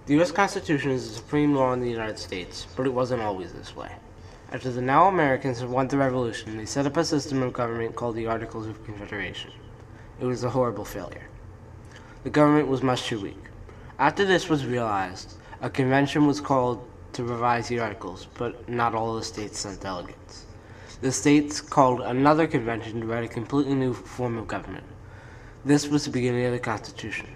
The U.S. Constitution is the supreme law in the United States, but it wasn't always this way. After the now Americans had won the Revolution, they set up a system of government called the Articles of Confederation. It was a horrible failure. The government was much too weak. After this was realized, a convention was called to revise the Articles, but not all the states sent delegates. The states called another convention to write a completely new form of government. This was the beginning of the Constitution.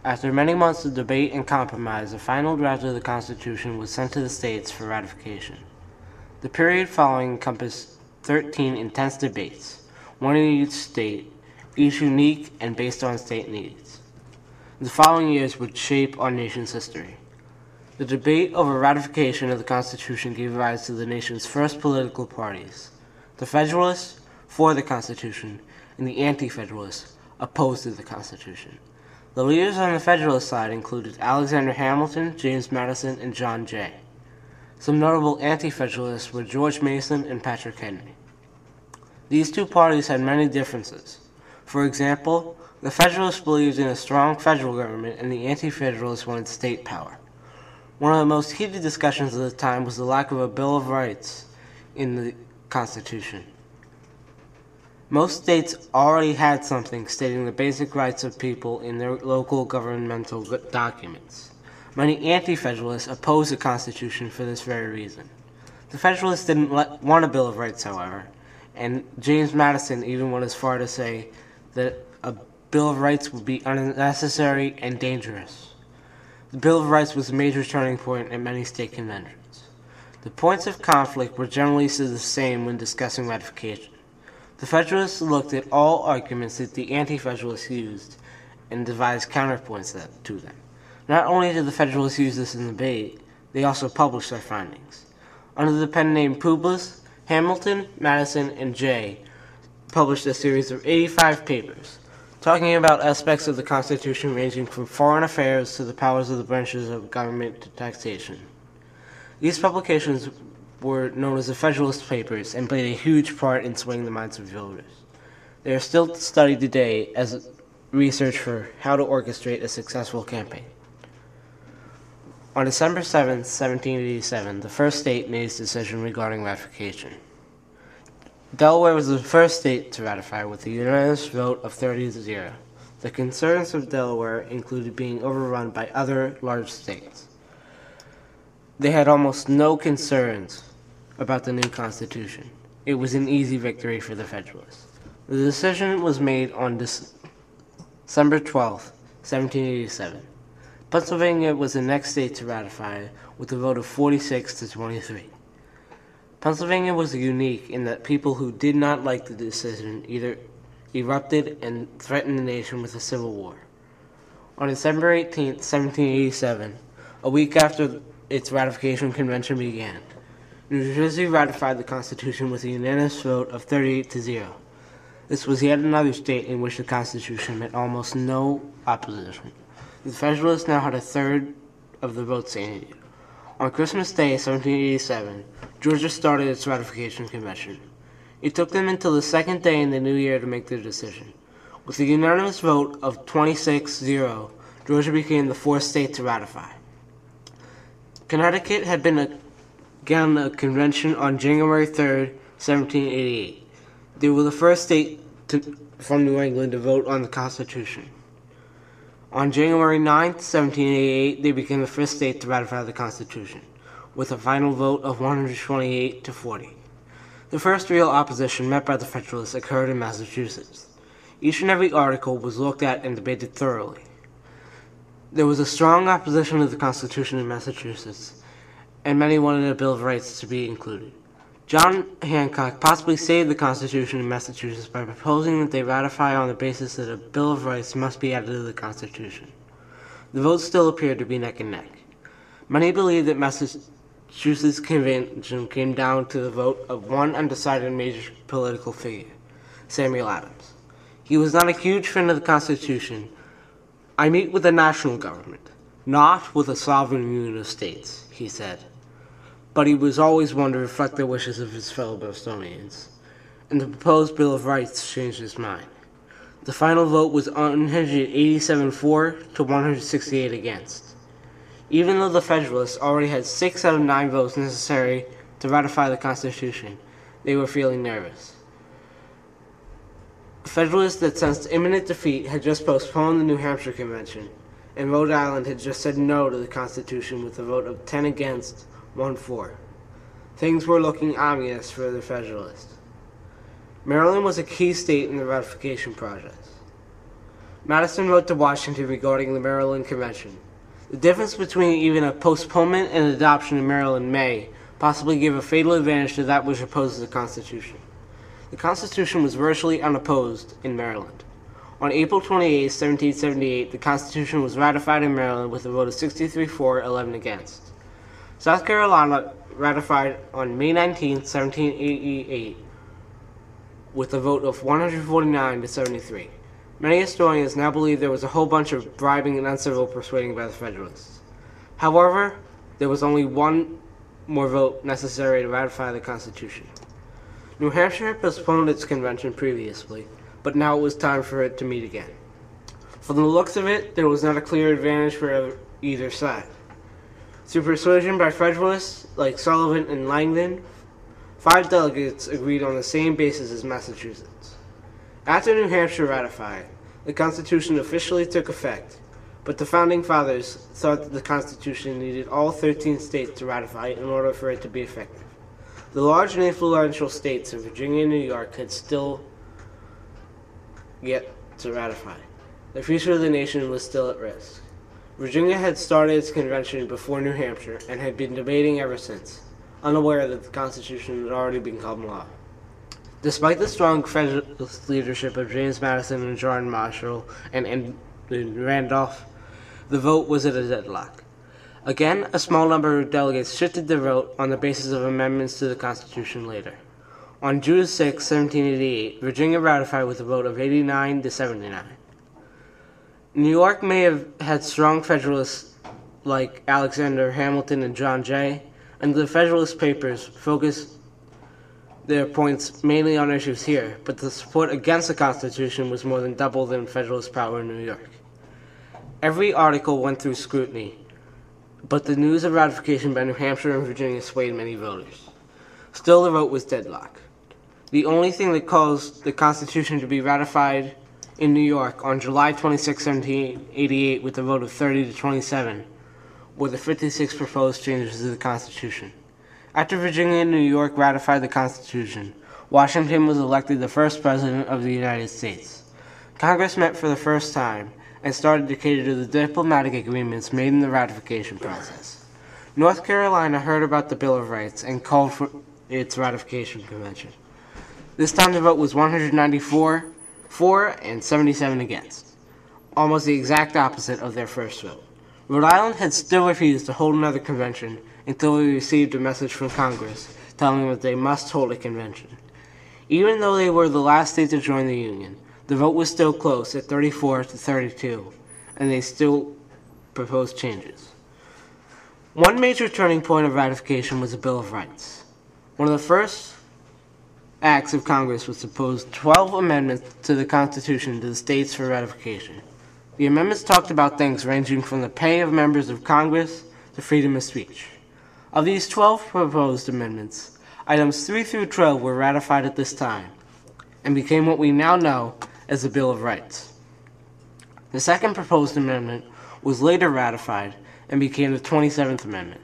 After many months of debate and compromise, a final draft of the Constitution was sent to the states for ratification. The period following encompassed 13 intense debates, one in each state, each unique and based on state needs. The following years would shape our nation's history. The debate over ratification of the Constitution gave rise to the nation's first political parties. The Federalists, for the Constitution, and the Anti-Federalists, opposed to the Constitution. The leaders on the Federalist side included Alexander Hamilton, James Madison, and John Jay. Some notable Anti-Federalists were George Mason and Patrick Henry. These two parties had many differences. For example, the Federalists believed in a strong federal government and the Anti-Federalists wanted state power. One of the most heated discussions of the time was the lack of a Bill of Rights in the Constitution. Most states already had something stating the basic rights of people in their local governmental documents. Many Anti-Federalists opposed the Constitution for this very reason. The Federalists didn't want a Bill of Rights, however, and James Madison even went as far to say that a Bill of Rights would be unnecessary and dangerous. The Bill of Rights was a major turning point at many state conventions. The points of conflict were generally the same when discussing ratification. The Federalists looked at all arguments that the Anti-Federalists used and devised counterpoints to them. Not only did the Federalists use this in debate, they also published their findings. Under the pen name Publius, Hamilton, Madison, and Jay published a series of 85 papers, talking about aspects of the Constitution ranging from foreign affairs to the powers of the branches of government to taxation. These publications were known as the Federalist Papers and played a huge part in swaying the minds of voters. They are still studied today as research for how to orchestrate a successful campaign. On December 7, 1787, the first state made its decision regarding ratification. Delaware was the first state to ratify with a unanimous vote of 30-0. The concerns of Delaware included being overrun by other large states. They had almost no concerns about the new Constitution. It was an easy victory for the Federalists. The decision was made on December 12, 1787. Pennsylvania was the next state to ratify with a vote of 46-23. Pennsylvania was unique in that people who did not like the decision either erupted and threatened the nation with a civil war. On December 18, 1787, a week after its ratification convention began, New Jersey ratified the Constitution with a unanimous vote of 38-0. This was yet another state in which the Constitution met almost no opposition. The Federalists now had a third of the votes they needed. On Christmas Day, 1787, Georgia started its ratification convention. It took them until the second day in the new year to make their decision. With a unanimous vote of 26-0, Georgia became the fourth state to ratify. Connecticut had begun a convention on January 3, 1788. They were the first state from New England to vote on the Constitution. On January 9, 1788, they became the first state to ratify the Constitution, with a final vote of 128-40. The first real opposition met by the Federalists occurred in Massachusetts. Each and every article was looked at and debated thoroughly. There was a strong opposition to the Constitution in Massachusetts, and many wanted a Bill of Rights to be included. John Hancock possibly saved the Constitution in Massachusetts by proposing that they ratify on the basis that a Bill of Rights must be added to the Constitution. The votes still appeared to be neck and neck. Many believe that Massachusetts convention came down to the vote of one undecided major political figure, Samuel Adams. He was not a huge fan of the Constitution. "I meet with the national government, not with a sovereign union of states," he said. But he was always one to reflect the wishes of his fellow Bostonians, and the proposed Bill of Rights changed his mind. The final vote was 187 for to 168 against. Even though the Federalists already had 6 out of 9 votes necessary to ratify the Constitution, they were feeling nervous. Federalists that sensed imminent defeat had just postponed the New Hampshire Convention, and Rhode Island had just said no to the Constitution with a vote of 10 against, 1 for. Things were looking ominous for the Federalists. Maryland was a key state in the ratification process. Madison wrote to Washington regarding the Maryland Convention. The difference between even a postponement and adoption in Maryland may possibly give a fatal advantage to that which opposes the Constitution. The Constitution was virtually unopposed in Maryland. On April 28, 1778, the Constitution was ratified in Maryland with a vote of 63 for, 11 against. South Carolina ratified on May 19, 1788, with a vote of 149 to 73. Many historians now believe there was a whole bunch of bribing and uncivil persuading by the Federalists. However, there was only one more vote necessary to ratify the Constitution. New Hampshire had postponed its convention previously, but now it was time for it to meet again. From the looks of it, there was not a clear advantage for either side. Through persuasion by Federalists like Sullivan and Langdon, 5 delegates agreed on the same basis as Massachusetts. After New Hampshire ratified, the Constitution officially took effect, but the Founding Fathers thought that the Constitution needed all 13 states to ratify in order for it to be effective. The large and influential states of Virginia and New York had still yet to ratify. The future of the nation was still at risk. Virginia had started its convention before New Hampshire and had been debating ever since, unaware that the Constitution had already become law. Despite the strong Federalist leadership of James Madison and John Marshall and Randolph, the vote was at a deadlock. Again, a small number of delegates shifted their vote on the basis of amendments to the Constitution later. On June 6, 1788, Virginia ratified with a vote of 89 to 79. New York may have had strong Federalists like Alexander Hamilton and John Jay, and the Federalist Papers focused their points mainly on issues here, but the support against the Constitution was more than double than Federalist power in New York. Every article went through scrutiny, but the news of ratification by New Hampshire and Virginia swayed many voters. Still, the vote was deadlocked. The only thing that caused the Constitution to be ratified in New York on July 26, 1788, with a vote of 30 to 27, were the 56 proposed changes to the Constitution. After Virginia and New York ratified the Constitution, Washington was elected the first president of the United States. Congress met for the first time and started to cater to the diplomatic agreements made in the ratification process. North Carolina heard about the Bill of Rights and called for its ratification convention. This time the vote was 194 for and 77 against, almost the exact opposite of their first vote. Rhode Island had still refused to hold another convention until we received a message from Congress telling them that they must hold a convention. Even though they were the last state to join the Union, the vote was still close at 34 to 32, and they still proposed changes. One major turning point of ratification was the Bill of Rights. One of the first acts of Congress was to propose 12 amendments to the Constitution to the states for ratification. The amendments talked about things ranging from the pay of members of Congress to freedom of speech. Of these 12 proposed amendments, items 3 through 12 were ratified at this time and became what we now know as the Bill of Rights. The second proposed amendment was later ratified and became the 27th Amendment.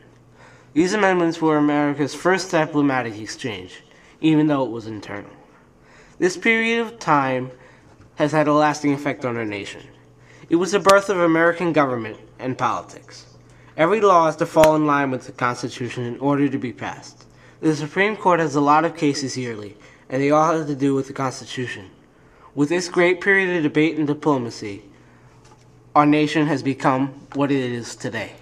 These amendments were America's first diplomatic exchange, even though it was internal. This period of time has had a lasting effect on our nation. It was the birth of American government and politics. Every law has to fall in line with the Constitution in order to be passed. The Supreme Court has a lot of cases yearly, and they all have to do with the Constitution. With this great period of debate and diplomacy, our nation has become what it is today.